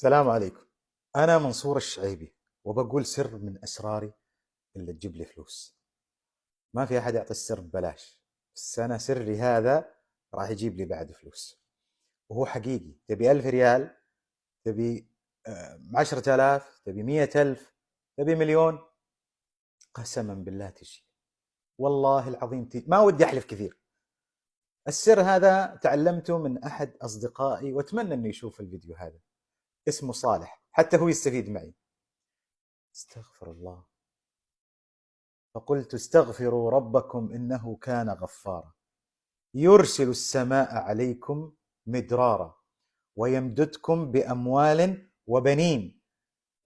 السلام عليكم. أنا منصور الشعيبي وبقول سر من أسراري اللي تجيب لي فلوس. ما في أحد يعطي السر ببلاش، بس أنا سري هذا راح يجيب لي بعد فلوس، وهو حقيقي. تبي 1000 ريال، تبي 10,000، تبي 100,000، تبي مليون، قسما بالله تجي. والله العظيم تجي. ما ودي أحلف كثير. السر هذا تعلمته من أحد أصدقائي، وأتمنى أنه يشوف الفيديو هذا. اسمه صالح، حتى هو يستفيد معي. استغفر الله. فقلت استغفروا ربكم إنه كان غفارا يرسل السماء عليكم مدرارا ويمددكم بأموال وبنين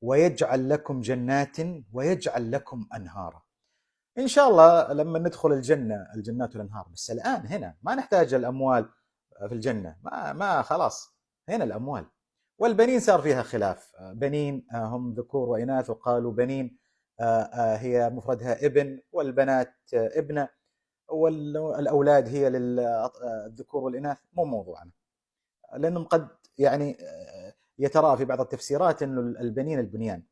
ويجعل لكم جنات ويجعل لكم أنهارا. إن شاء الله لما ندخل الجنة، الجنات والأنهار، بس الآن هنا ما نحتاج الأموال. في الجنة ما خلاص، هنا الأموال. والبنين صار فيها خلاف، بنين هم ذكور وإناث، وقالوا بنين هي مفردها ابن، والبنات ابنة، والأولاد هي للذكور والإناث. مو موضوعنا، لأنهم قد يعني يترى في بعض التفسيرات أنه البنين البنيان.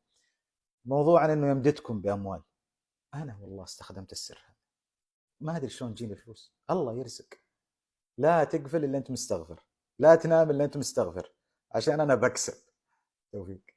موضوعنا أنه يمددكم بأموال. أنا والله استخدمت السر هذا، ما أدري شلون تجيني فلوس. الله يرزق. لا تقفل إلا أنت مستغفر، لا تنام إلا أنت مستغفر، عشان أنا بكسب. توفيق.